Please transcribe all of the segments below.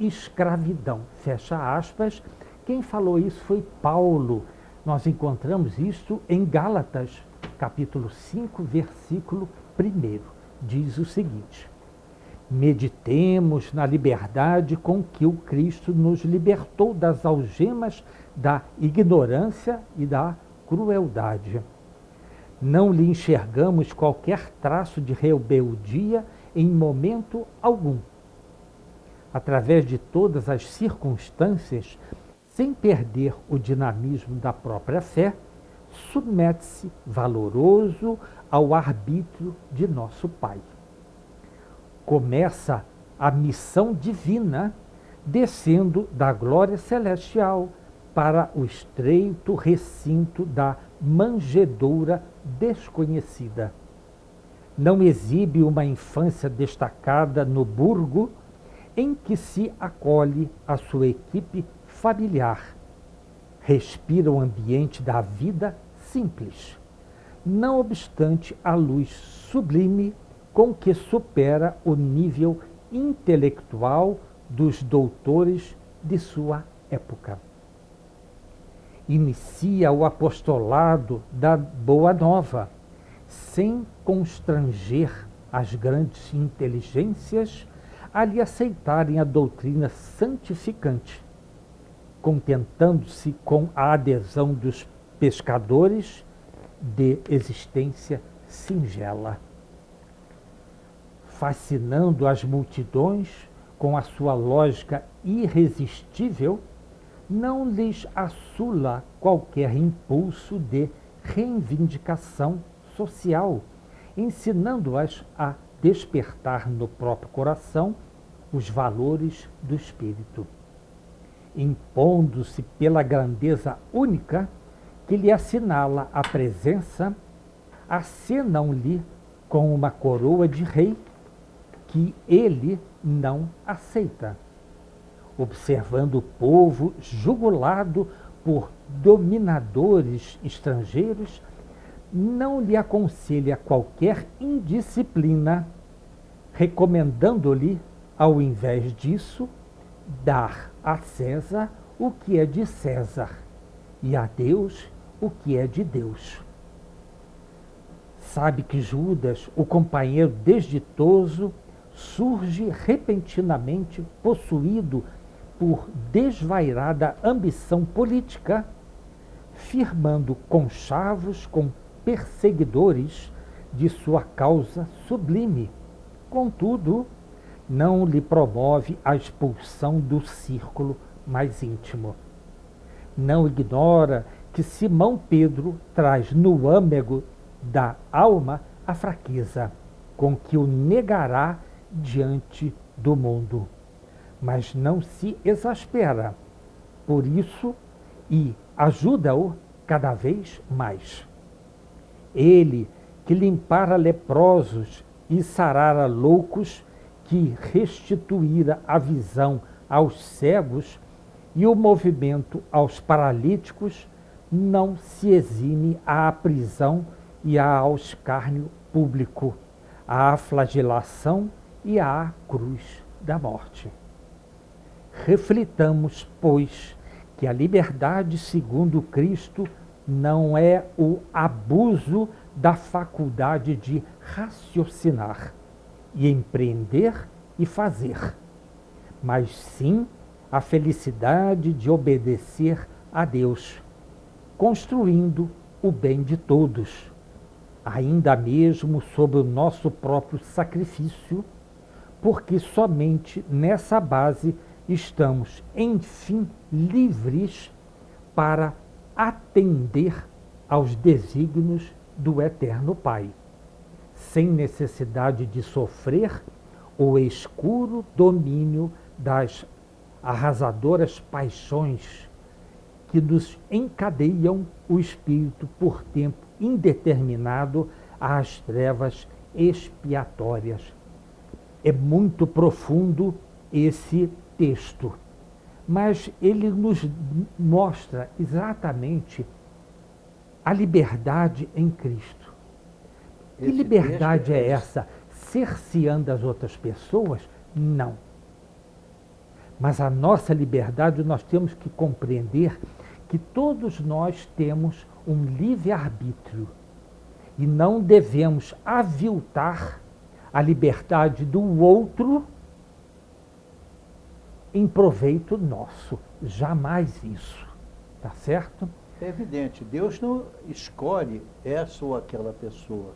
escravidão. Fecha aspas. Quem falou isso foi Paulo. Nós encontramos isso em Gálatas, capítulo 5, versículo 1. Diz o seguinte: meditemos na liberdade com que o Cristo nos libertou das algemas da ignorância e da crueldade. Não lhe enxergamos qualquer traço de rebeldia em momento algum. Através de todas as circunstâncias, sem perder o dinamismo da própria fé, submete-se valoroso ao arbítrio de nosso Pai. Começa a missão divina, descendo da glória celestial para o estreito recinto da manjedoura desconhecida. Não exibe uma infância destacada no burgo em que se acolhe a sua equipe familiar. Respira o ambiente da vida simples, não obstante a luz sublime com que supera o nível intelectual dos doutores de sua época. Inicia o apostolado da Boa Nova, sem constranger as grandes inteligências a lhe aceitarem a doutrina santificante, contentando-se com a adesão dos pescadores de existência singela. Fascinando as multidões com a sua lógica irresistível, não lhes assula qualquer impulso de reivindicação social, ensinando-as a despertar no próprio coração os valores do espírito. Impondo-se pela grandeza única que lhe assinala a presença, acenam-lhe com uma coroa de rei que ele não aceita. Observando o povo jugulado por dominadores estrangeiros, não lhe aconselha qualquer indisciplina, recomendando-lhe, ao invés disso, dar a César o que é de César e a Deus o que é de Deus. Sabe que Judas, o companheiro desditoso, surge repentinamente possuído por desvairada ambição política, firmando conchavos com perseguidores de sua causa sublime. Contudo, não lhe promove a expulsão do círculo mais íntimo. Não ignora que Simão Pedro traz no âmago da alma a fraqueza, com que o negará diante do mundo. Mas não se exaspera por isso e ajuda-o cada vez mais. Ele que limpara leprosos e sarara loucos, que restituíra a visão aos cegos e o movimento aos paralíticos, não se exime à prisão e ao escárnio público, à flagelação e à cruz da morte. Reflitamos, pois, que a liberdade segundo Cristo não é o abuso da faculdade de raciocinar e empreender e fazer, mas sim a felicidade de obedecer a Deus, construindo o bem de todos, ainda mesmo sob o nosso próprio sacrifício, porque somente nessa base estamos, enfim, livres para atender aos desígnios do Eterno Pai, sem necessidade de sofrer o escuro domínio das arrasadoras paixões que nos encadeiam o espírito por tempo indeterminado às trevas expiatórias. É muito profundo esse texto, mas ele nos mostra exatamente a liberdade em Cristo. Que liberdade é essa? Cerceando as outras pessoas? Não. Mas a nossa liberdade, nós temos que compreender que todos nós temos um livre-arbítrio e não devemos aviltar a liberdade do outro em proveito nosso. Jamais isso. Tá certo? É evidente, Deus não escolhe essa ou aquela pessoa.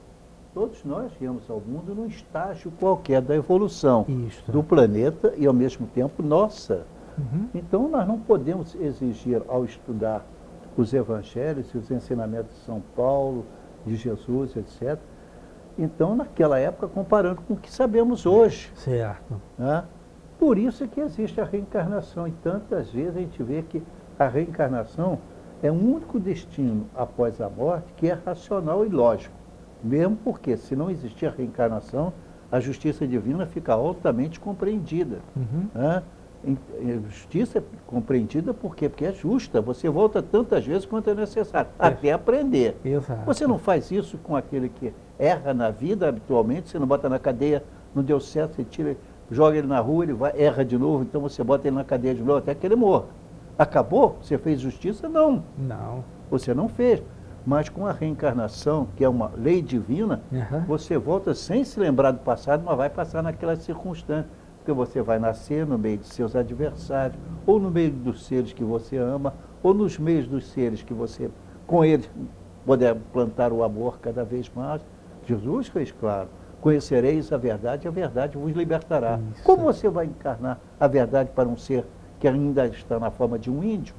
Todos nós viemos ao mundo num estágio qualquer da evolução Isso. do planeta e, ao mesmo tempo, nossa. Uhum. Então, nós não podemos exigir, ao estudar os evangelhos e os ensinamentos de São Paulo, de Jesus, etc. Então, naquela época, comparando com o que sabemos hoje. Certo. Né? Por isso é que existe a reencarnação. E tantas vezes a gente vê que a reencarnação é o único destino após a morte que é racional e lógico. Mesmo porque, se não existir a reencarnação, a justiça divina fica altamente compreendida. Uhum. Né? Justiça é compreendida por quê? Porque é justa. Você volta tantas vezes quanto é necessário, até aprender. Exato. Você não faz isso com aquele que erra na vida habitualmente, você não bota na cadeia, não deu certo, você tira, joga ele na rua, ele vai, erra de novo, então você bota ele na cadeia de novo até que ele morra. Acabou? Você fez justiça? Não. Não. Você não fez. Mas com a reencarnação, que é uma lei divina, você volta sem se lembrar do passado, mas vai passar naquelas circunstâncias. Porque você vai nascer no meio de seus adversários, ou no meio dos seres que você ama, ou nos meios dos seres que você, com eles, puder plantar o amor cada vez mais. Jesus fez claro, conhecereis a verdade e a verdade vos libertará. Isso. Como você vai encarnar a verdade para um ser que ainda está na forma de um índio?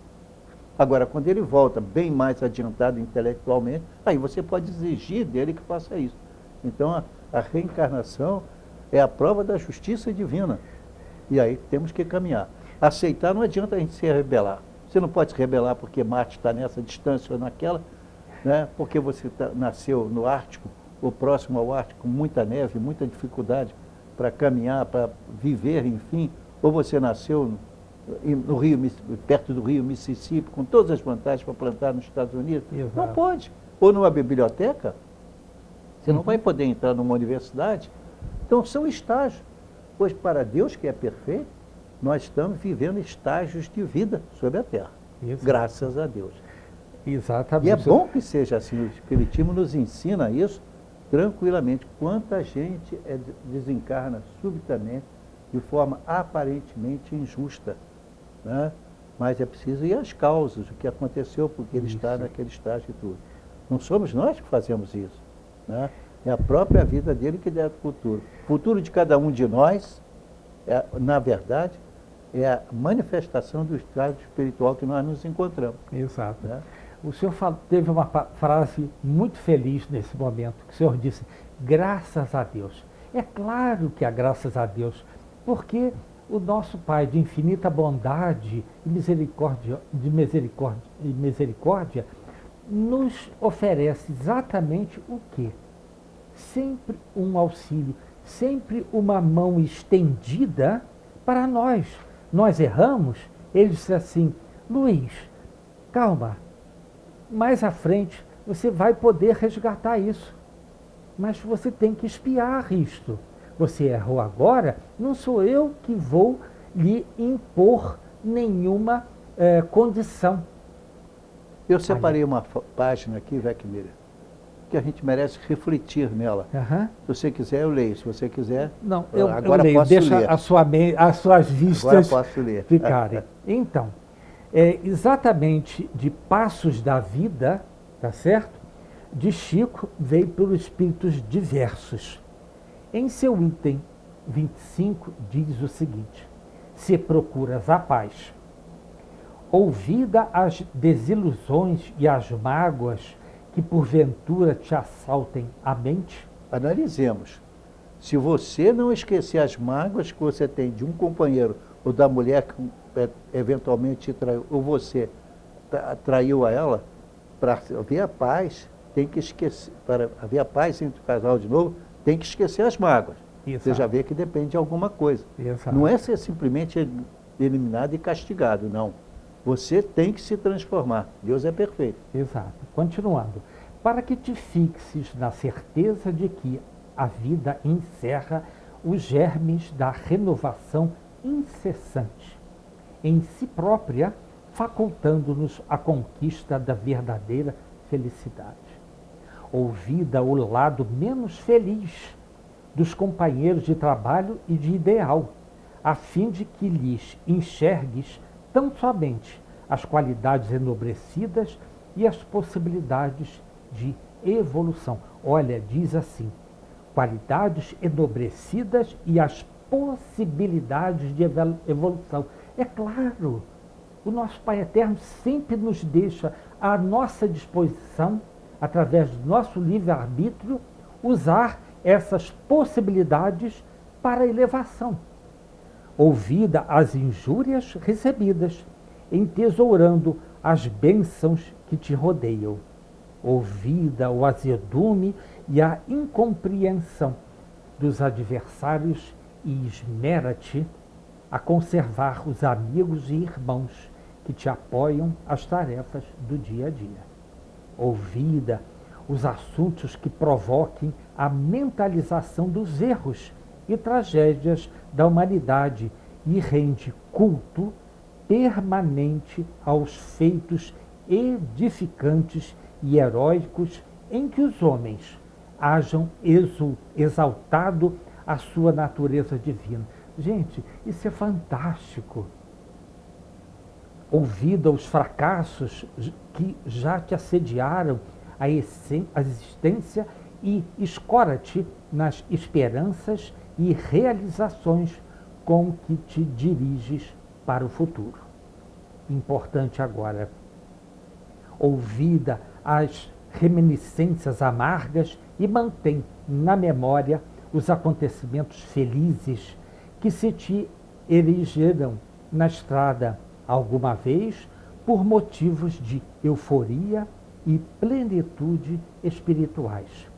Agora, quando ele volta bem mais adiantado intelectualmente, aí você pode exigir dele que faça isso. Então, a reencarnação é a prova da justiça divina. E aí temos que caminhar. Aceitar não adianta a gente se rebelar. Você não pode se rebelar porque Marte está nessa distância ou naquela, né? Porque você nasceu no Ártico, ou próximo ao Ártico, com muita neve, muita dificuldade para caminhar, para viver, enfim. Ou você nasceu no Rio, perto do Rio Mississippi, com todas as vantagens para plantar nos Estados Unidos. Exato. Não pode. Ou numa biblioteca, você não vai poder entrar numa universidade. Então são estágios. Pois para Deus, que é perfeito, nós estamos vivendo estágios de vida sobre a Terra. Exato. Graças a Deus. Exatamente. E é bom que seja assim. O Espiritismo nos ensina isso tranquilamente. Quanta gente desencarna subitamente, de forma aparentemente injusta. Né? Mas é preciso ir às causas, o que aconteceu, porque ele está naquele estágio e tudo. Não somos nós que fazemos isso. Né? É a própria vida dele que dá o futuro. O futuro de cada um de nós, na verdade, é a manifestação do estado espiritual que nós nos encontramos. Exato. Né? O senhor teve uma frase muito feliz nesse momento, que o senhor disse, graças a Deus. É claro que há graças a Deus, porque o nosso Pai de infinita bondade e misericórdia nos oferece exatamente o quê? Sempre um auxílio, sempre uma mão estendida para nós. Nós erramos, ele disse assim, Luiz, calma, mais à frente você vai poder resgatar isso, mas você tem que espiar isto. Você errou agora, não sou eu que vou lhe impor nenhuma condição. Eu separei uma página aqui, Vecmília, que a gente merece refletir nela. Uhum. Se você quiser, eu leio. Se você quiser, não, agora eu leio. posso Deixa ler. As suas vistas agora posso ler. ficarem. Então, exatamente de Passos da Vida, tá certo? De Chico veio pelos espíritos diversos. Em seu item 25 diz o seguinte, se procuras a paz, ouvida as desilusões e as mágoas que porventura te assaltem a mente. Analisemos. Se você não esquecer as mágoas que você tem de um companheiro ou da mulher que eventualmente te traiu, ou você traiu a ela, para haver a paz, tem que esquecer, para haver a paz entre o casal de novo, tem que esquecer as mágoas. Exato. Você já vê que depende de alguma coisa. Exato. Não é ser simplesmente eliminado e castigado, não. Você tem que se transformar. Deus é perfeito. Exato. Continuando. Para que te fixes na certeza de que a vida encerra os germes da renovação incessante em si própria, facultando-nos a conquista da verdadeira felicidade. Ouvida o lado menos feliz dos companheiros de trabalho e de ideal, a fim de que lhes enxergues tão somente as qualidades enobrecidas e as possibilidades de evolução. Olha, diz assim, qualidades enobrecidas e as possibilidades de evolução. É claro, o nosso Pai Eterno sempre nos deixa à nossa disposição, através do nosso livre-arbítrio, usar essas possibilidades para a elevação. Ouvida as injúrias recebidas, entesourando as bênçãos que te rodeiam. Ouvida o azedume e a incompreensão dos adversários e esmera-te a conservar os amigos e irmãos que te apoiam às tarefas do dia a dia. Ouvida os assuntos que provoquem a mentalização dos erros e tragédias da humanidade e rende culto permanente aos feitos edificantes e heróicos em que os homens hajam exaltado a sua natureza divina. Gente, isso é fantástico. Ouvida os fracassos que já te assediaram a existência e escora-te nas esperanças e realizações com que te diriges para o futuro. Importante agora, ouvida as reminiscências amargas e mantém na memória os acontecimentos felizes que se te erigiram na estrada alguma vez por motivos de euforia e plenitude espirituais.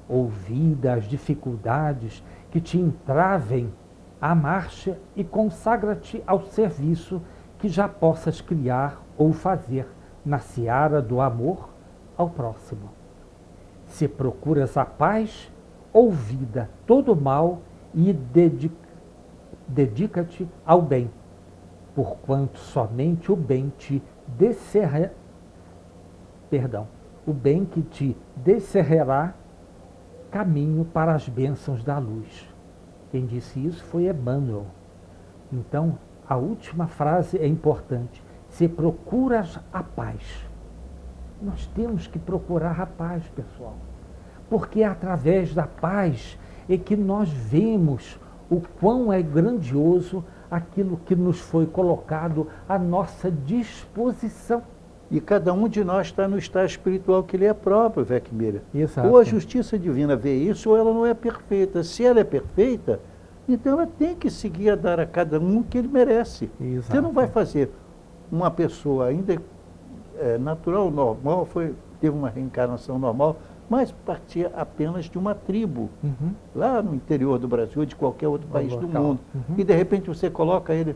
Ouvida as dificuldades que te entravem à marcha e consagra-te ao serviço que já possas criar ou fazer na seara do amor ao próximo. Se procuras a paz, ouvida todo o mal e dedica-te ao bem, porquanto somente o bem que te descerrará caminho para as bênçãos da luz. Quem disse isso foi Emmanuel. Então, a última frase é importante. Se procuras a paz. Nós temos que procurar a paz, pessoal. Porque é através da paz é que nós vemos o quão é grandioso aquilo que nos foi colocado à nossa disposição. E cada um de nós está no estado espiritual que ele é próprio, Vecmília. Exato. Ou a justiça divina vê isso, ou ela não é perfeita. Se ela é perfeita, então ela tem que seguir a dar a cada um o que ele merece. Exato. Você não vai fazer uma pessoa ainda natural, normal, teve uma reencarnação normal, mas partia apenas de uma tribo, lá no interior do Brasil, de qualquer outro país do mundo. E de repente você coloca ele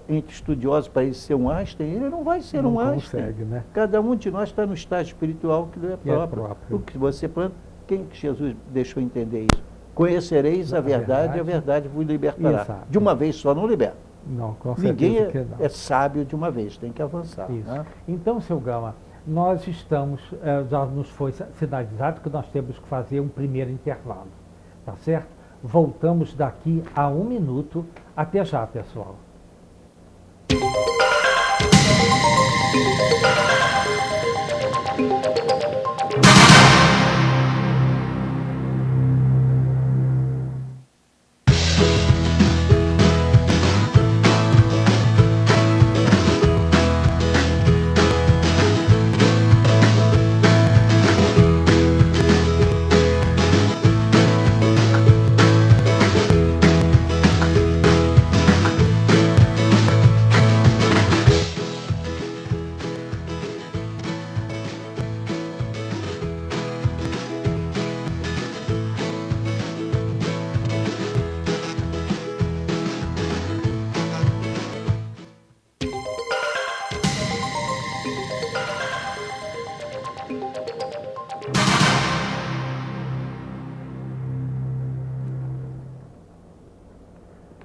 entre estudiosos para ele ser um Einstein, ele não vai ser um Einstein. Consegue, né? Cada um de nós está no estado espiritual que lhe é próprio. O que você planta, quem que Jesus deixou entender isso? Conhecereis a verdade e a verdade vos libertará. Exato. De uma vez só não liberta. Não, com certeza Ninguém que não. é sábio de uma vez, tem que avançar. Isso. Né? Então, seu Gama, nós estamos, já nos foi sinalizado que nós temos que fazer um primeiro intervalo, tá certo? Voltamos daqui a 1 minuto. Até já, pessoal.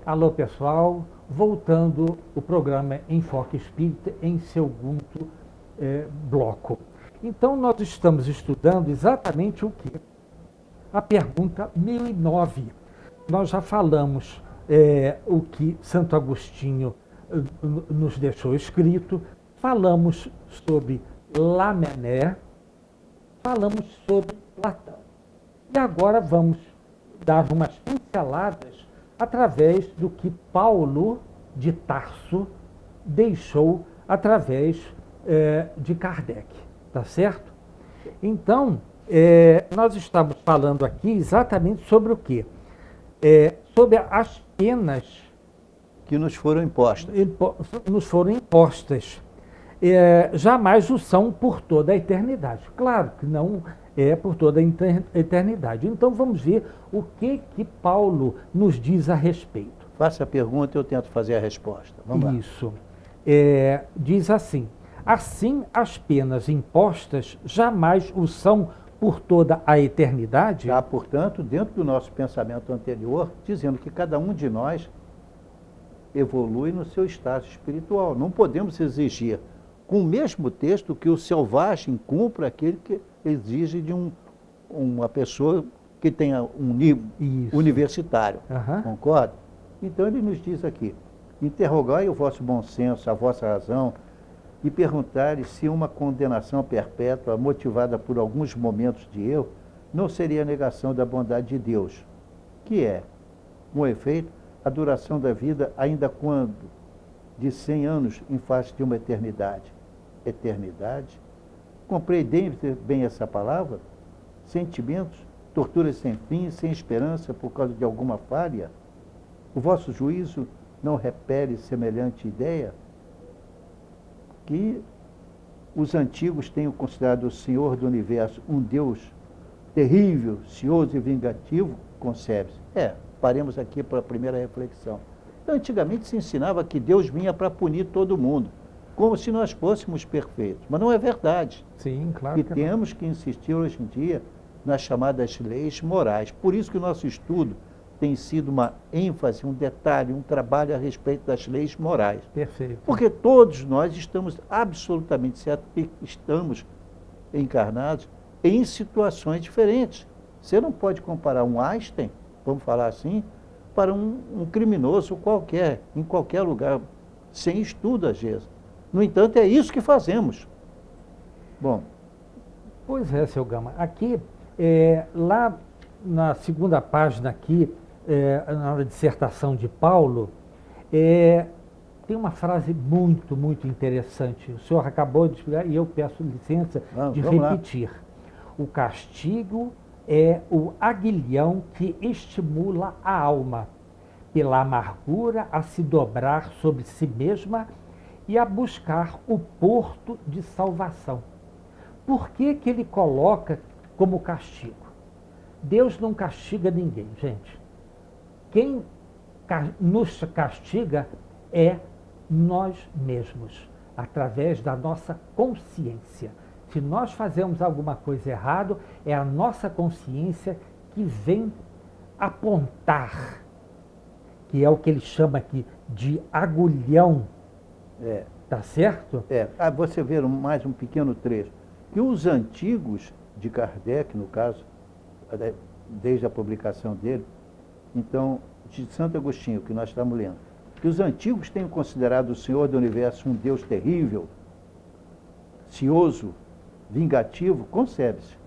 Alô, pessoal, voltando o programa Enfoque Espírita em seu segundo bloco. Então, nós estamos estudando exatamente o que? A pergunta 1009. Nós já falamos o que Santo Agostinho nos deixou escrito, falamos sobre Lamennais, falamos sobre Platão. E agora vamos dar umas pinceladas através do que Paulo de Tarso deixou através de Kardec, tá certo? Então, nós estamos falando aqui exatamente sobre o quê? Sobre as penas que nos foram impostas. Nos foram impostas. Jamais o são por toda a eternidade. Claro que não é por toda a eternidade. Então vamos ver o que Paulo nos diz a respeito. Faça a pergunta e eu tento fazer a resposta. Vamos lá. Isso. Diz assim: assim as penas impostas jamais o são por toda a eternidade? Já, portanto, dentro do nosso pensamento anterior, dizendo que cada um de nós evolui no seu estágio espiritual. Não podemos exigir, com o mesmo texto, que o selvagem cumpra aquele que exige de uma pessoa que tenha um nível universitário. Concorda? Então ele nos diz aqui: interrogai o vosso bom senso, a vossa razão, e perguntai se uma condenação perpétua, motivada por alguns momentos de erro, não seria a negação da bondade de Deus, que é, com efeito, a duração da vida, ainda quando de 100 anos em face de uma eternidade. Eternidade? Compreendem bem essa palavra? Sentimentos, torturas sem fim, sem esperança por causa de alguma falha? O vosso juízo não repele semelhante ideia? Que os antigos tenham considerado o Senhor do Universo um Deus terrível, cioso e vingativo, concebe-se. Paremos aqui para a primeira reflexão. Então, antigamente se ensinava que Deus vinha para punir todo mundo, como se nós fôssemos perfeitos. Mas não é verdade. Sim, claro. E temos que insistir hoje em dia nas chamadas leis morais. Por isso que o nosso estudo tem sido uma ênfase, um detalhe, um trabalho a respeito das leis morais. Perfeito. Porque todos nós estamos absolutamente certos que estamos encarnados em situações diferentes. Você não pode comparar um Einstein, vamos falar assim, para um criminoso qualquer, em qualquer lugar, sem estudo às vezes. No entanto, é isso que fazemos. Bom. Pois é, seu Gama. Aqui, lá na segunda página aqui, na dissertação de Paulo, tem uma frase muito, muito interessante. O senhor acabou de explicar e eu peço licença de repetir. O castigo é o aguilhão que estimula a alma, pela amargura a se dobrar sobre si mesma e a buscar o porto de salvação. Por que ele coloca como castigo? Deus não castiga ninguém, gente. Quem nos castiga é nós mesmos, através da nossa consciência. Se nós fazemos alguma coisa errada, é a nossa consciência que vem apontar, que é o que ele chama aqui de agulhão. Tá certo? Você vê mais um pequeno trecho. Que os antigos de Kardec, no caso, desde a publicação dele, então, de Santo Agostinho, que nós estamos lendo, que os antigos tenham considerado o Senhor do Universo um Deus terrível, cioso, vingativo, concebe-se.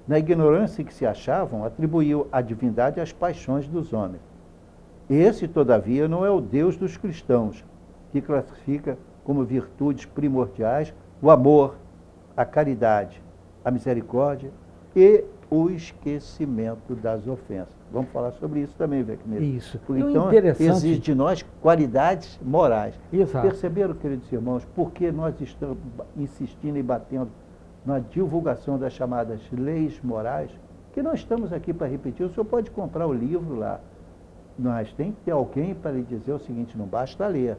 Na ignorância em que se achavam, atribuiu a divindade às paixões dos homens. Esse, todavia, não é o Deus dos cristãos, que classifica como virtudes primordiais o amor, a caridade, a misericórdia e o esquecimento das ofensas. Vamos falar sobre isso também, Vecmir. Isso. Então, exige de nós qualidades morais. Exato. Perceberam, queridos irmãos, por que nós estamos insistindo e batendo na divulgação das chamadas leis morais? Que nós estamos aqui para repetir. O senhor pode comprar o livro lá, mas tem que ter alguém para lhe dizer o seguinte: não basta ler.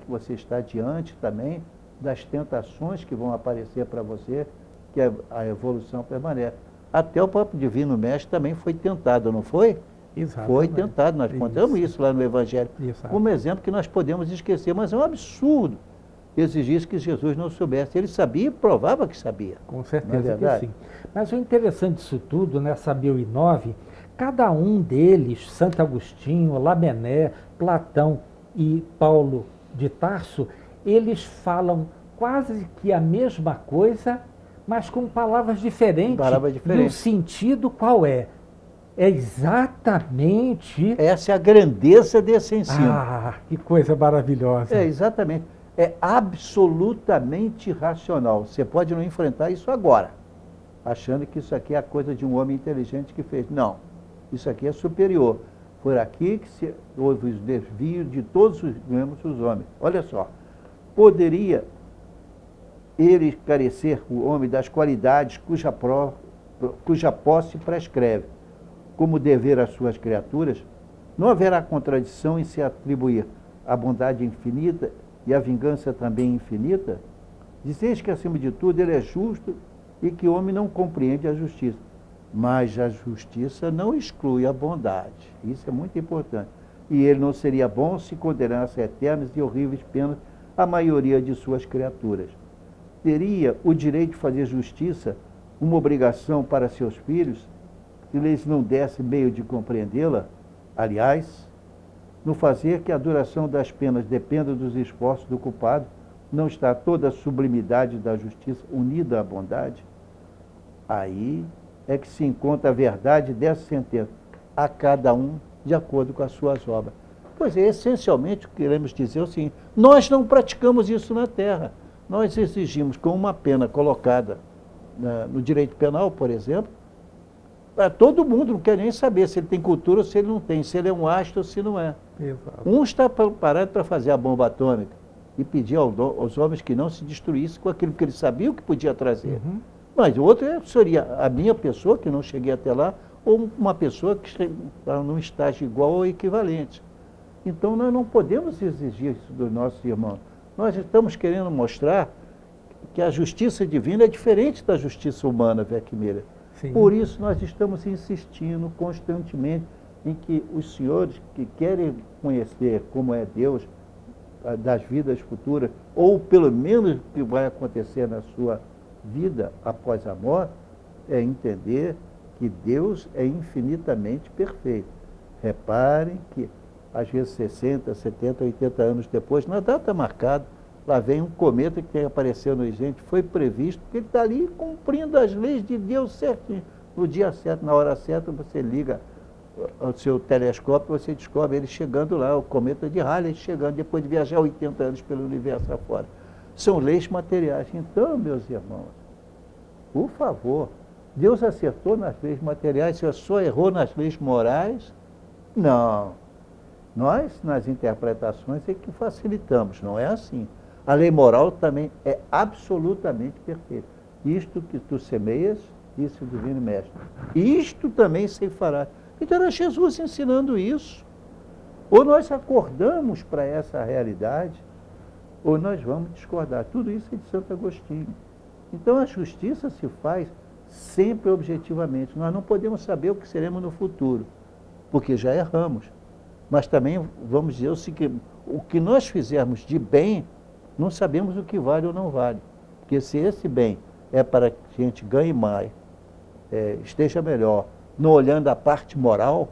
Você está diante também das tentações que vão aparecer para você, que a evolução permanece. Até o próprio Divino Mestre também foi tentado, não foi? Exatamente. Foi tentado, nós contamos isso lá no Evangelho, Exato. como exemplo que nós podemos esquecer, mas é um absurdo exigir que Jesus não soubesse. Ele sabia e provava que sabia. Com certeza Não é que verdade? sim. Mas o interessante disso tudo, nessa 1009, cada um deles, Santo Agostinho, Lamennais, Platão e Paulo de Tarso, eles falam quase que a mesma coisa, mas com palavras diferentes. Palavras diferentes. E o sentido qual é? É exatamente... Essa é a grandeza desse ensino. Ah, que coisa maravilhosa. É, exatamente. É absolutamente racional. Você pode não enfrentar isso agora, achando que isso aqui é a coisa de um homem inteligente que fez. Não, isso aqui é superior. Foi aqui que houve os desvios de todos os homens. Olha só, poderia ele carecer, o homem, das qualidades cuja posse prescreve, como dever às suas criaturas? Não haverá contradição em se atribuir a bondade infinita e a vingança também infinita? Dizeis que, acima de tudo, ele é justo e que o homem não compreende a justiça. Mas a justiça não exclui a bondade. Isso é muito importante. E ele não seria bom se condenasse a eternas e horríveis penas a maioria de suas criaturas. Teria o direito de fazer justiça uma obrigação para seus filhos, se lhes não desse meio de compreendê-la? Aliás, no fazer que a duração das penas dependa dos esforços do culpado, não está toda a sublimidade da justiça unida à bondade? Aí é que se encontra a verdade dessa sentença, a cada um de acordo com as suas obras. Pois é, essencialmente o que queremos dizer é o seguinte: nós não praticamos isso na Terra. Nós exigimos, com uma pena colocada no direito penal, por exemplo, todo mundo não quer nem saber se ele tem cultura ou se ele não tem, se ele é um astro ou se não é. Exato. Um está preparado para fazer a bomba atômica e pedir aos homens que não se destruíssem com aquilo que ele sabia o que podia trazer. Uhum. Mas o outro seria a minha pessoa, que não cheguei até lá, ou uma pessoa que está num estágio igual ou equivalente. Então nós não podemos exigir isso dos nossos irmãos. Nós estamos querendo mostrar que a justiça divina é diferente da justiça humana, Verquimilha. Sim. Por isso nós estamos insistindo constantemente em que os senhores que querem conhecer como é Deus das vidas futuras, ou pelo menos o que vai acontecer na sua vida após a morte, é entender que Deus é infinitamente perfeito. Reparem que às vezes 60, 70, 80 anos depois, na data marcada, lá vem um cometa que tem aparecido no gente, foi previsto, porque ele está ali cumprindo as leis de Deus certinho. No dia certo, na hora certa, você liga o seu telescópio, você descobre ele chegando lá, o cometa de Halley chegando, depois de viajar 80 anos pelo universo afora. São leis materiais. Então, meus irmãos, por favor, Deus acertou nas leis materiais, se só errou nas leis morais? Não. Nós, nas interpretações, é que facilitamos, não é assim. A lei moral também é absolutamente perfeita. Isto que tu semeias, disse o Divino Mestre. Isto também ceifarás. Então era Jesus ensinando isso. Ou nós acordamos para essa realidade, ou nós vamos discordar. Tudo isso é de Santo Agostinho. Então a justiça se faz sempre objetivamente. Nós não podemos saber o que seremos no futuro, porque já erramos. Mas também vamos dizer o que nós fizermos de bem, não sabemos o que vale ou não vale. Porque se esse bem é para que a gente ganhe mais, esteja melhor, não olhando a parte moral,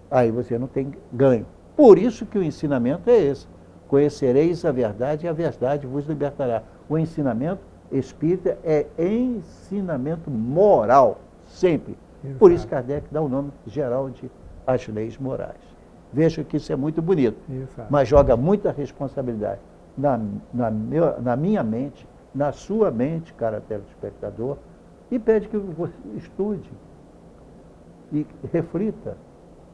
aí você não tem ganho. Por isso que o ensinamento é esse. Conhecereis a verdade e a verdade vos libertará. O ensinamento espírita é ensinamento moral, sempre. Exato. Por isso Kardec dá o nome geral de as leis morais. Veja que isso é muito bonito, Exato. mas joga muita responsabilidade na minha mente, na sua mente, cara telespectador, e pede que você estude e reflita,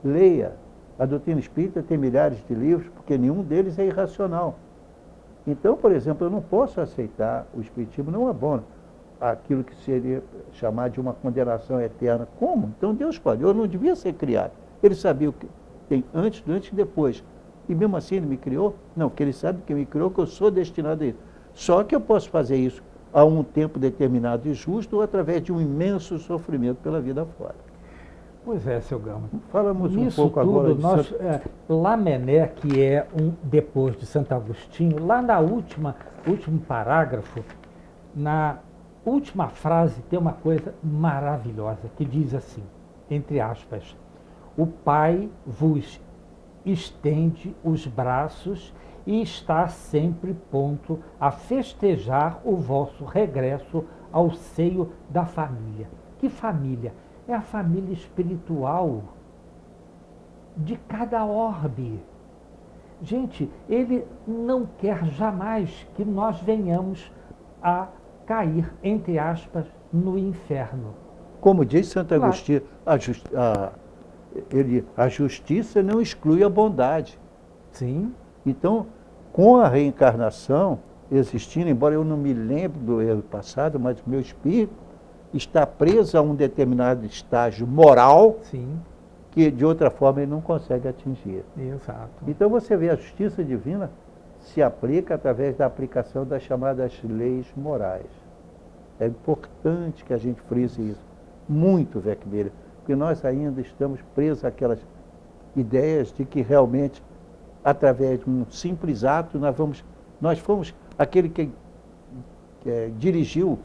leia. A doutrina espírita tem milhares de livros, porque nenhum deles é irracional. Então, por exemplo, eu não posso aceitar, o espiritismo não abona aquilo que seria chamar de uma condenação eterna. Como? Então Deus falhou, eu não devia ser criado. Ele sabia o que tem antes, durante e depois. E mesmo assim ele me criou? Não, porque ele sabe que me criou, que eu sou destinado a isso. Só que eu posso fazer isso a um tempo determinado e justo ou através de um imenso sofrimento pela vida fora. Pois é, seu Gama. Falamos um Nisso pouco tudo, agora de nós, Lamennais, que é depois de Santo Agostinho, lá na último parágrafo, na última frase, tem uma coisa maravilhosa, que diz assim, entre aspas, o Pai vos estende os braços e está sempre pronto a festejar o vosso regresso ao seio da família. Que família? É a família espiritual de cada orbe. Gente, ele não quer jamais que nós venhamos a cair, entre aspas, no inferno. Como diz Santo Claro. Agostinho, a justiça não exclui a bondade. Sim, Então, com a reencarnação existindo, embora eu não me lembre do erro passado, mas o meu espírito está preso a um determinado estágio moral sim, que de outra forma ele não consegue atingir. exato. Então você vê, a justiça divina se aplica através da aplicação das chamadas leis morais. É importante que a gente frise isso. Muito, Weckmiller, porque nós ainda estamos presos àquelas ideias de que realmente, através de um simples ato, nós fomos aquele que dirigiu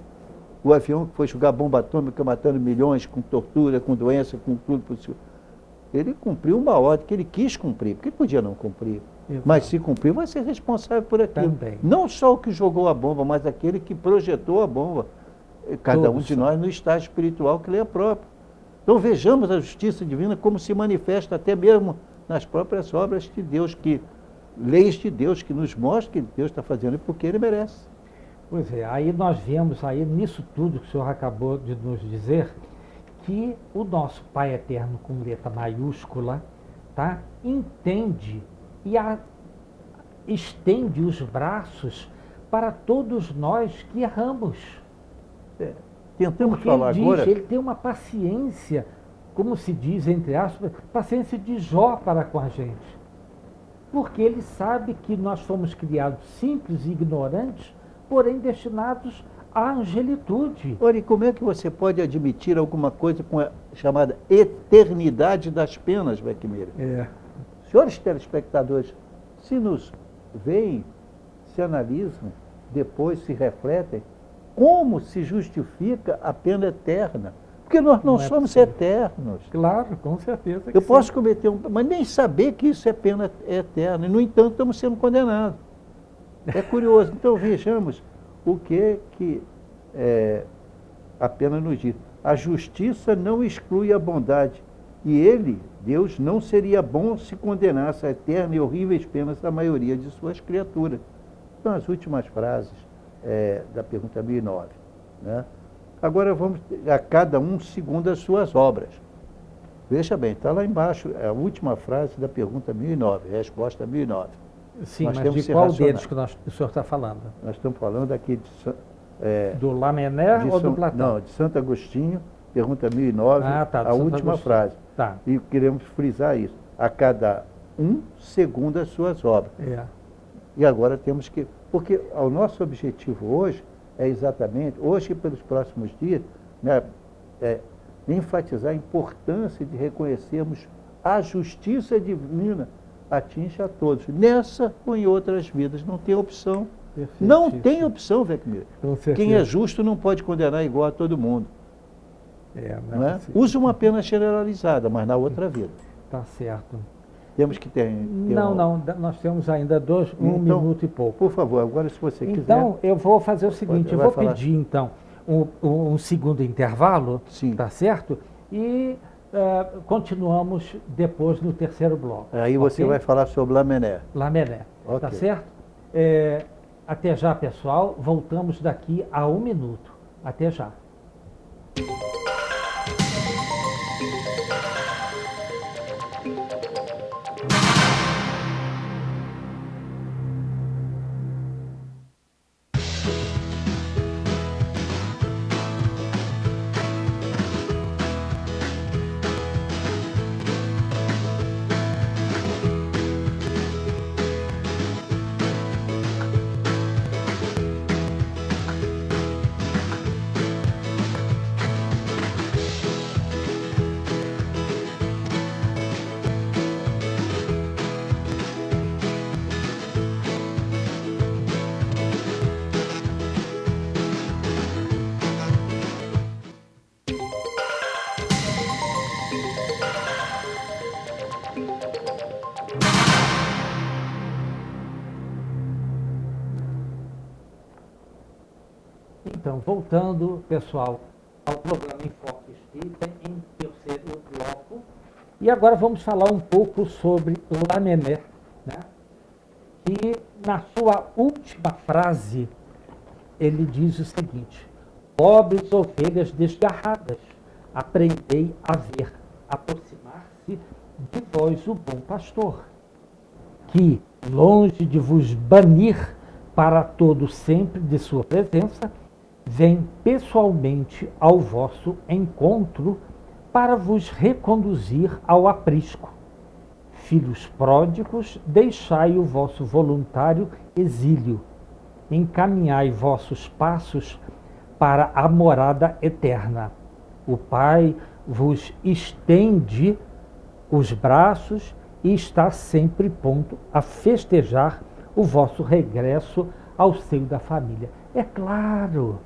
o avião que foi jogar bomba atômica, matando milhões, com tortura, com doença, com tudo possível. Ele cumpriu uma ordem que ele quis cumprir, porque ele podia não cumprir. Exato. Mas se cumprir, vai ser responsável por aquilo. Também. Não só o que jogou a bomba, mas aquele que projetou a bomba. Cada um Todos de são. nós no estágio espiritual que lhe é próprio. Então vejamos a justiça divina como se manifesta até mesmo nas próprias obras de Deus, leis de Deus que nos mostram que Deus está fazendo porque Ele merece. Pois é, aí nós vemos aí nisso tudo que o senhor acabou de nos dizer, que o nosso Pai Eterno com letra maiúscula, tá, entende e estende os braços para todos nós que erramos. Tentamos Porque falar ele diz, agora. ele tem uma paciência, como se diz, entre aspas, paciência de Jó para com a gente. Porque ele sabe que nós fomos criados simples e ignorantes, porém destinados à angelitude. Olha, e como é que você pode admitir alguma coisa com a chamada eternidade das penas, Weckmiller? Senhores telespectadores, se nos veem, se analisam, depois se refletem, como se justifica a pena eterna? Porque nós não é somos possível. eternos. Claro, com certeza que Eu sim. posso cometer mas nem saber que isso é pena eterna. E, no entanto, estamos sendo condenados. É curioso. Então, vejamos o que a pena nos diz. A justiça não exclui a bondade. E ele, Deus, não seria bom se condenasse a eterna e horríveis penas da maioria de suas criaturas. São as últimas frases da pergunta 1009. Né? Agora vamos a cada um segundo as suas obras. Veja bem, está lá embaixo a última frase da pergunta 1009, resposta 1009. Sim, Nós mas temos que de ser qual racionais. deles que o senhor está falando? Nós estamos falando aqui Do Lamennais ou do Platão? Não, de Santo Agostinho, pergunta 1009, Ah, tá, de a Santo última Agostinho. frase. Tá. E queremos frisar isso. A cada um segundo as suas obras. E agora temos que... Porque o nosso objetivo hoje é exatamente, hoje e pelos próximos dias, né, enfatizar a importância de reconhecermos a justiça divina atinge a todos. Nessa ou em outras vidas. Não tem opção. Não tem opção, Weckmiller. Quem é justo não pode condenar igual a todo mundo. Não é? Usa uma pena generalizada, mas na outra vida. Tá certo. Temos que ter... Não, nós temos ainda um Então, minuto e pouco. Por favor, agora se você quiser... Então, eu vou fazer o seguinte, eu vai vou falar. pedir, então, um segundo intervalo, Sim. tá certo? E continuamos depois no terceiro bloco. Aí você ok? vai falar sobre Lamennais. Lamennais, tá Ok. certo? Até já, pessoal. Voltamos daqui a 1 minuto. Até já. Então, voltando, pessoal, ao programa Enfoque Espírita, em terceiro bloco. E agora vamos falar um pouco sobre Lamennais, né? Que na sua última frase, ele diz o seguinte: pobres ovelhas desgarradas, aprendei a ver, aproximar-se de vós o bom pastor, que, longe de vos banir para todo sempre de sua presença, vem pessoalmente ao vosso encontro para vos reconduzir ao aprisco. Filhos pródigos, deixai o vosso voluntário exílio, encaminhai vossos passos para a morada eterna. O Pai vos estende os braços e está sempre pronto a festejar o vosso regresso ao seio da família. É claro,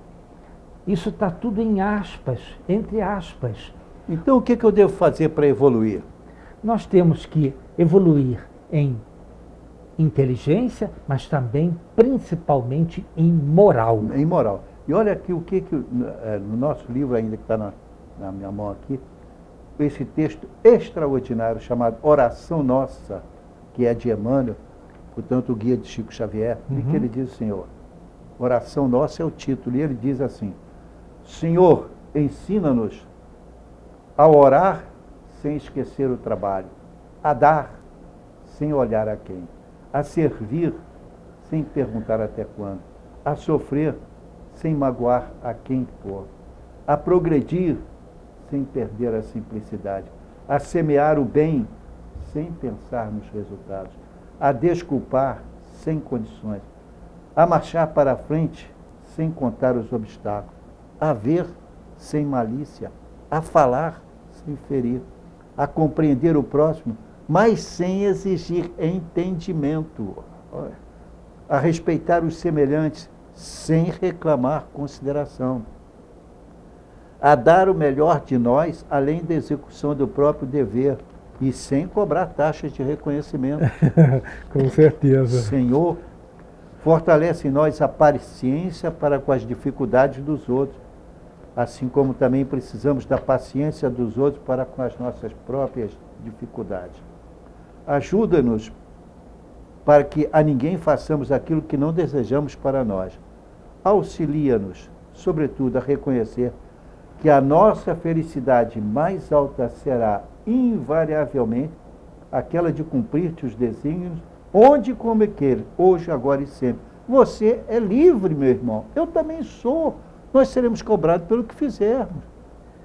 isso está tudo em aspas, entre aspas. Então, o que eu devo fazer para evoluir? Nós temos que evoluir em inteligência, mas também, principalmente, em moral. Em moral. E olha aqui o que no nosso livro, ainda que está na minha mão aqui, esse texto extraordinário chamado Oração Nossa, que é de Emmanuel, portanto, o guia de Chico Xavier, e que ele diz, Senhor, Oração Nossa é o título, e ele diz assim: Senhor, ensina-nos a orar sem esquecer o trabalho, a dar sem olhar a quem, a servir sem perguntar até quando, a sofrer sem magoar a quem for, a progredir sem perder a simplicidade, a semear o bem sem pensar nos resultados, a desculpar sem condições, a marchar para a frente sem contar os obstáculos, a ver sem malícia, a falar sem ferir, a compreender o próximo, mas sem exigir entendimento, a respeitar os semelhantes sem reclamar consideração, a dar o melhor de nós além da execução do próprio dever e sem cobrar taxas de reconhecimento. Com certeza. Senhor, fortalece em nós a paciência para com as dificuldades dos outros, assim como também precisamos da paciência dos outros para com as nossas próprias dificuldades. Ajuda-nos para que a ninguém façamos aquilo que não desejamos para nós. Auxilia-nos, sobretudo, a reconhecer que a nossa felicidade mais alta será, invariavelmente, aquela de cumprir-te os desígnios, onde e como queira, hoje, agora e sempre. Você é livre, meu irmão. Eu também sou. Nós seremos cobrados pelo que fizermos.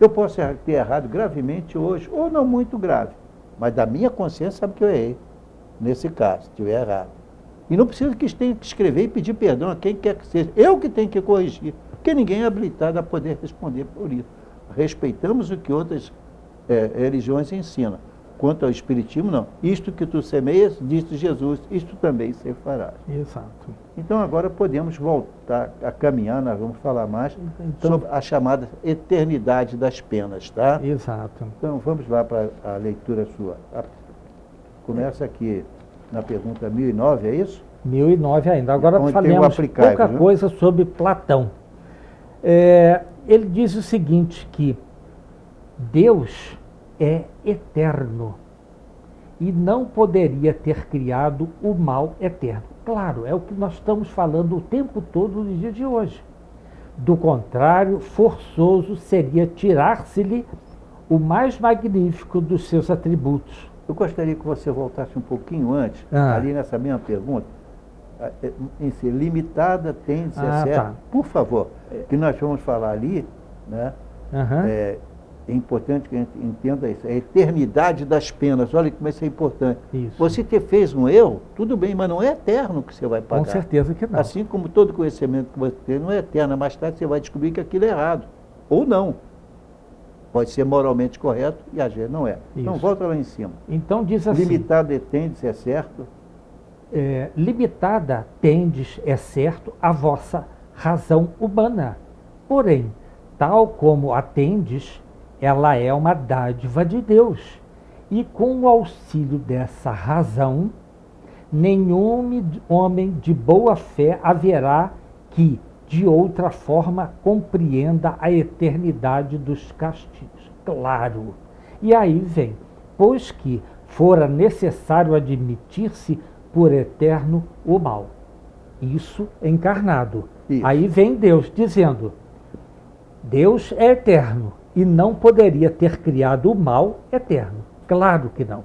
Eu posso ter errado gravemente hoje, ou não muito grave, mas da minha consciência sabe que eu errei, nesse caso, se estiver errado. E não precisa que tenha que escrever e pedir perdão a quem quer que seja. Eu que tenho que corrigir, porque ninguém é habilitado a poder responder por isso. Respeitamos o que outras religiões ensinam. Quanto ao Espiritismo, não. Isto que tu semeias, disse Jesus, isto também se farás. Exato. Então agora podemos voltar a caminhar, nós vamos falar mais sobre a chamada eternidade das penas, tá? Exato. Então vamos lá para a leitura sua. Começa aqui na pergunta 1009, é isso? 1009 ainda. Agora onde falemos pouca coisa sobre Platão. Ele diz o seguinte, que Deus é eterno e não poderia ter criado o mal eterno. Claro, é o que nós estamos falando o tempo todo no dia de hoje. Do contrário, forçoso seria tirar-se-lhe o mais magnífico dos seus atributos. Eu gostaria que você voltasse um pouquinho antes, ali nessa mesma pergunta, em ser limitada, tende a ser certo. Tá. Por favor, que nós vamos falar ali, né? É importante que a gente entenda isso. É a eternidade das penas. Olha como isso é importante. Isso. Você fez um erro, tudo bem, mas não é eterno que você vai pagar. Com certeza que não. Assim como todo conhecimento que você tem não é eterno. Mais tarde você vai descobrir que aquilo é errado. Ou não. Pode ser moralmente correto e às vezes não é. Isso. Então volta lá em cima. Então diz assim. Limitada tendes, é certo? Limitada tendes, é certo, a vossa razão humana. Porém, tal como a tendes, ela é uma dádiva de Deus. E com o auxílio dessa razão, nenhum homem de boa fé haverá que, de outra forma compreenda a eternidade dos castigos. Claro. E aí vem, pois que fora necessário admitir-se por eterno o mal. Isso encarnado. Isso. Aí vem Deus dizendo, Deus é eterno e não poderia ter criado o mal eterno. Claro que não.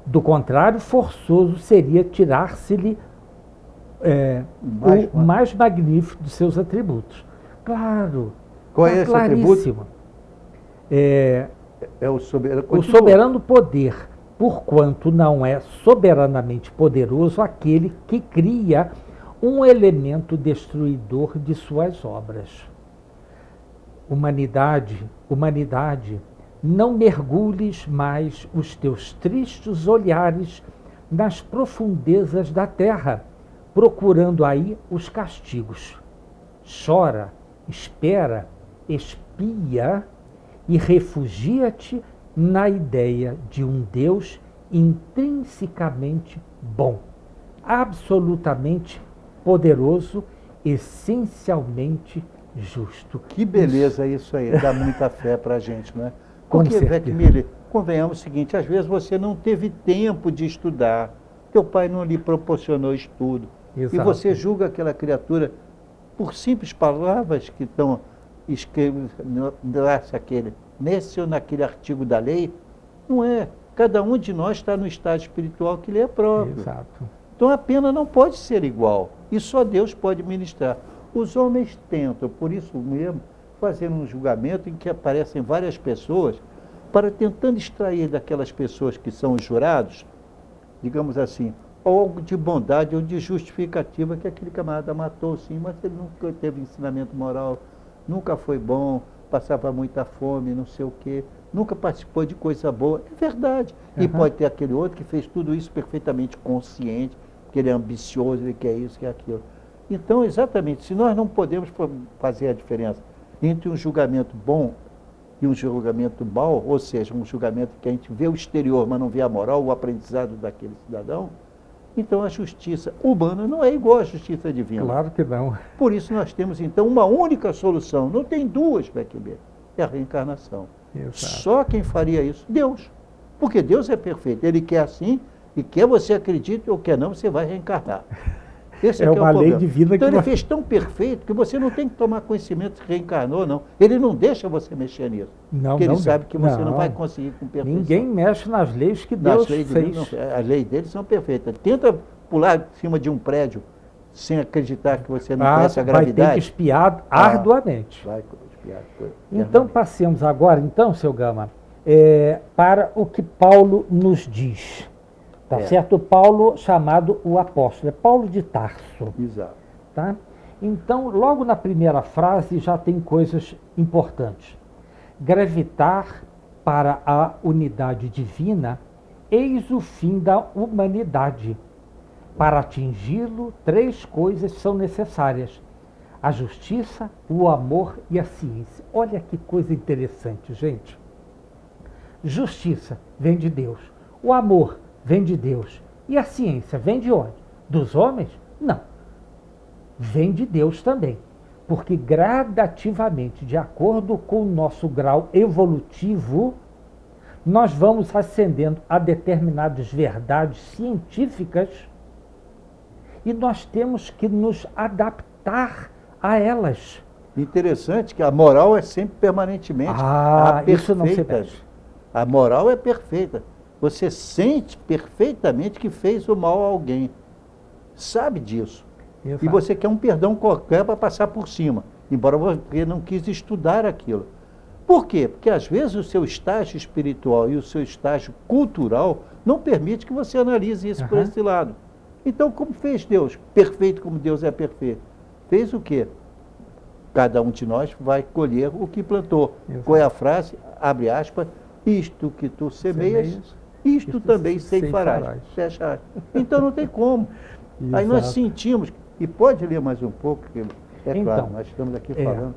Do contrário, forçoso seria tirar-se-lhe o mais magnífico de seus atributos. Claro. Qual é esse claríssimo. É o soberano. O soberano poder, porquanto não é soberanamente poderoso aquele que cria um elemento destruidor de suas obras. Humanidade, não mergulhes mais os teus tristes olhares nas profundezas da terra, procurando aí os castigos. Chora, espera, espia e refugia-te na ideia de um Deus intrinsecamente bom, absolutamente poderoso, essencialmente justo. Que beleza isso aí, dá muita fé para a gente, não é? Com Porque, certeza. Weckmiller, convenhamos o seguinte, às vezes você não teve tempo de estudar, teu pai não lhe proporcionou estudo, Exato. e você julga aquela criatura por simples palavras que estão escritas nesse ou naquele artigo da lei, não é. Cada um de nós está no estado espiritual que lhe é próprio. Exato. Então a pena não pode ser igual, e só Deus pode ministrar. Os homens tentam, por isso mesmo, fazer um julgamento em que aparecem várias pessoas, para tentando extrair daquelas pessoas que são os jurados, digamos assim, algo de bondade ou de justificativa que aquele camarada matou, sim, mas ele nunca teve ensinamento moral, nunca foi bom, passava muita fome, não sei o quê, nunca participou de coisa boa. É verdade. E pode ter aquele outro que fez tudo isso perfeitamente consciente, que ele é ambicioso, ele quer isso, quer aquilo. Então, exatamente, se nós não podemos fazer a diferença entre um julgamento bom e um julgamento mau, ou seja, um julgamento que a gente vê o exterior, mas não vê a moral, o aprendizado daquele cidadão, então a justiça humana não é igual à justiça divina. Claro que não. Por isso nós temos, então, uma única solução. Não tem duas, Weckmiller. É a reencarnação. Exato. Só quem faria isso? Deus. Porque Deus é perfeito. Ele quer assim, e quer você acredite ou quer não, você vai reencarnar. Esse É aqui uma o lei problema. divina Então que ele nós- fez tão perfeito que você não tem que tomar conhecimento se reencarnou, não. Ele não deixa você mexer nisso. Não, porque ele não, sabe que você não não. vai conseguir com perfeição. Ninguém mexe nas leis que Nas Deus leis fez. de Deus, não, as leis deles são perfeitas. Tenta pular de cima de um prédio sem acreditar que você não conhece a Vai ter gravidade. que espiar arduamente. Vai espiar. Então, passemos agora, então, seu Gama, para o que Paulo nos diz. Tá certo? Paulo, chamado o apóstolo, é Paulo de Tarso. Exato. Tá? Então, logo na primeira frase já tem coisas importantes. Gravitar para a unidade divina, eis o fim da humanidade. Para atingi-lo, 3 coisas são necessárias: a justiça, o amor e a ciência. Olha que coisa interessante, gente. Justiça vem de Deus. O amor vem de Deus. E a ciência vem de onde? Dos homens? Não. Vem de Deus também. Porque gradativamente, de acordo com o nosso grau evolutivo, nós vamos ascendendo a determinadas verdades científicas e nós temos que nos adaptar a elas. Interessante que a moral é sempre permanentemente isso não se perfeita. perde. A moral é perfeita. Você sente perfeitamente que fez o mal a alguém. Sabe disso. Exato. E você quer um perdão qualquer para passar por cima, embora você não quis estudar aquilo. Por quê? Porque às vezes o seu estágio espiritual e o seu estágio cultural não permite que você analise isso por esse lado. Então, como fez Deus? Perfeito como Deus é perfeito. Fez o quê? Cada um de nós vai colher o que plantou. Exato. Qual é a frase? Abre aspas. Isto que tu semeias, isto também ceifarás. Fecha aspas. Então não tem como. Aí nós sentimos, e pode ler mais um pouco, porque é Então, claro, nós estamos aqui falando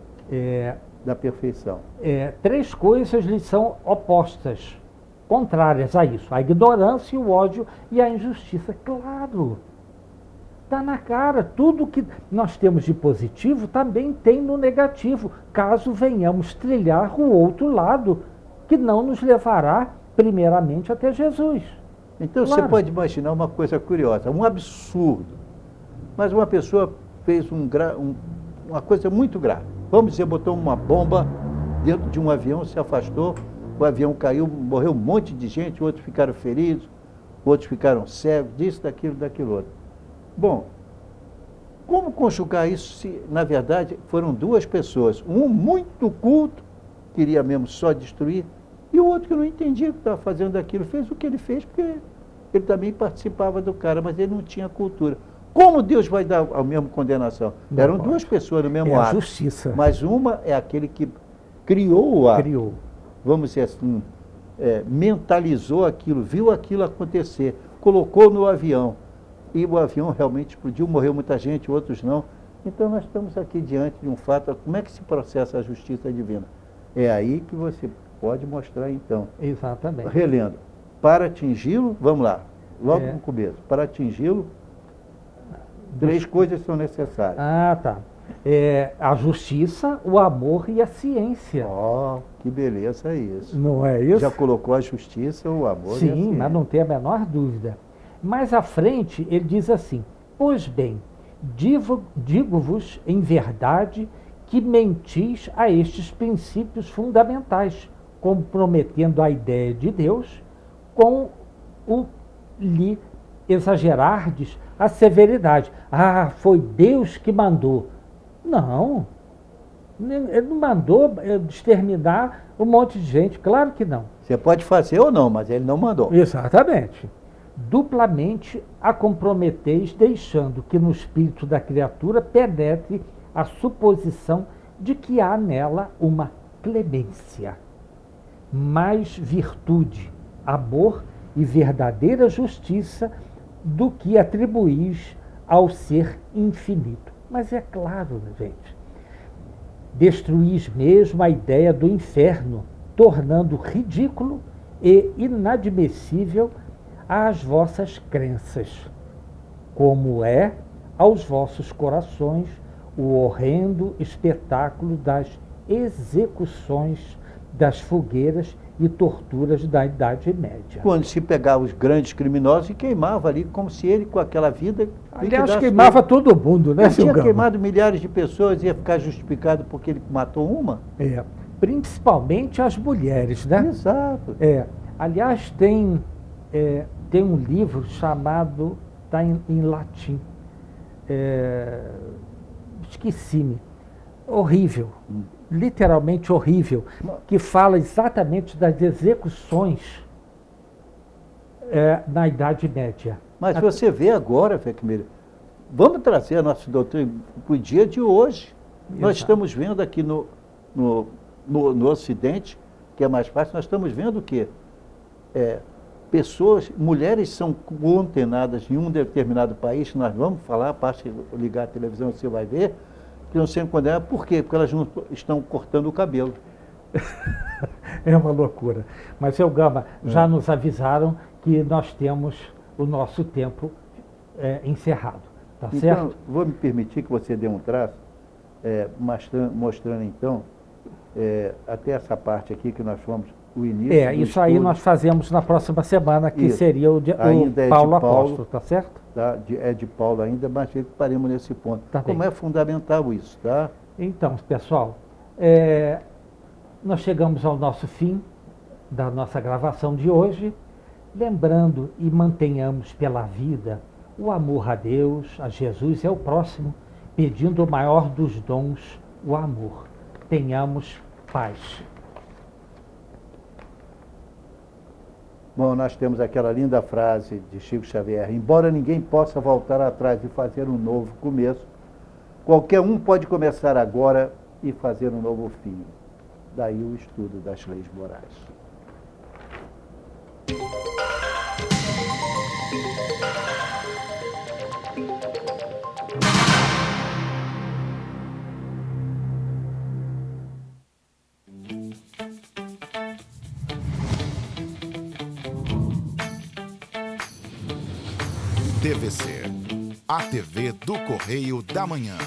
da perfeição. 3 coisas lhe são opostas, contrárias a isso: a ignorância, o ódio e a injustiça. Claro. Está na cara. Tudo que nós temos de positivo também tem no negativo, caso venhamos trilhar o outro lado, que não nos levará primeiramente até Jesus. Então Claro. Você pode imaginar uma coisa curiosa, um absurdo. Mas uma pessoa fez uma coisa muito grave. Vamos dizer, botou uma bomba dentro de um avião, se afastou, o avião caiu, morreu um monte de gente, outros ficaram feridos, outros ficaram cegos, disso, daquilo outro. Bom, como conjugar isso se, na verdade, foram duas pessoas? Um muito culto, queria mesmo só destruir, e o outro que não entendia que estava fazendo aquilo, fez o que ele fez, porque ele também participava do cara, mas ele não tinha cultura. Como Deus vai dar a mesma condenação? Não Eram pode. duas pessoas no mesmo É a ato. justiça. Mas uma é aquele que criou o ato. Criou. Vamos dizer assim, mentalizou aquilo, viu aquilo acontecer, colocou no avião. E o avião realmente explodiu, morreu muita gente, outros não. Então nós estamos aqui diante de um fato. Como é que se processa a justiça divina? É aí que você pode mostrar então. Exatamente. Relendo. Para atingi-lo, vamos lá, logo É. no começo. Para atingi-lo, três coisas são necessárias. Ah, tá. A justiça, o amor e a ciência. Ó, que beleza isso. Não é isso? Já colocou a justiça, o amor e a Sim, ciência. mas não tem a menor dúvida. Mais à frente, ele diz assim: pois bem, digo-vos em verdade que mentis a estes princípios fundamentais, comprometendo a ideia de Deus com o lhe exagerardes a severidade. Ah, foi Deus que mandou. Não, ele não mandou exterminar um monte de gente, claro que não. Você pode fazer ou não, mas ele não mandou. Exatamente. Duplamente a comprometeis, deixando que no espírito da criatura penetre a suposição de que há nela uma clemência, mais virtude, amor e verdadeira justiça do que atribuís ao ser infinito. Mas é claro, gente, destruís mesmo a ideia do inferno, tornando ridículo e inadmissível às vossas crenças, como é aos vossos corações o horrendo espetáculo das execuções das fogueiras e torturas da Idade Média. Quando se pegava os grandes criminosos e queimava ali, como se ele, com aquela vida... Aliás, queimava todo mundo, né, Ele seu tinha Gama? queimado milhares de pessoas e ia ficar justificado porque ele matou uma? Principalmente as mulheres, né? Exato. Aliás, tem um livro chamado, está em latim, esqueci-me, horrível, literalmente horrível, que fala exatamente das execuções na Idade Média. Mas você vê agora, Fecmir, vamos trazer a nossa doutrina para o dia de hoje. Exato. Nós estamos vendo aqui no Ocidente, que é mais fácil, nós estamos vendo o quê? Pessoas, mulheres são condenadas em um determinado país, nós vamos falar, basta ligar a televisão, você vai ver, que estão sendo condenadas. Por quê? Porque elas não estão cortando o cabelo. É uma loucura. Mas, seu Gama, já nos avisaram que nós temos o nosso tempo encerrado. Tá Então, certo? vou me permitir que você dê um traço, mostrando então, até essa parte aqui que nós fomos, o início do Isso aí estudo. nós fazemos na próxima semana, que Isso. seria o Ainda é de Paulo Paulo. Apóstolo, tá certo? Tá? De Paulo ainda, mas paremos nesse ponto. Tá Como bem. é fundamental isso, tá? Então, pessoal, nós chegamos ao nosso fim da nossa gravação de hoje, lembrando e mantenhamos pela vida o amor a Deus, a Jesus e ao próximo, pedindo o maior dos dons, o amor. Tenhamos paz. Bom, nós temos aquela linda frase de Chico Xavier: embora ninguém possa voltar atrás e fazer um novo começo, qualquer um pode começar agora e fazer um novo fim. Daí o estudo das leis morais. TVC A TV do Correio da Manhã.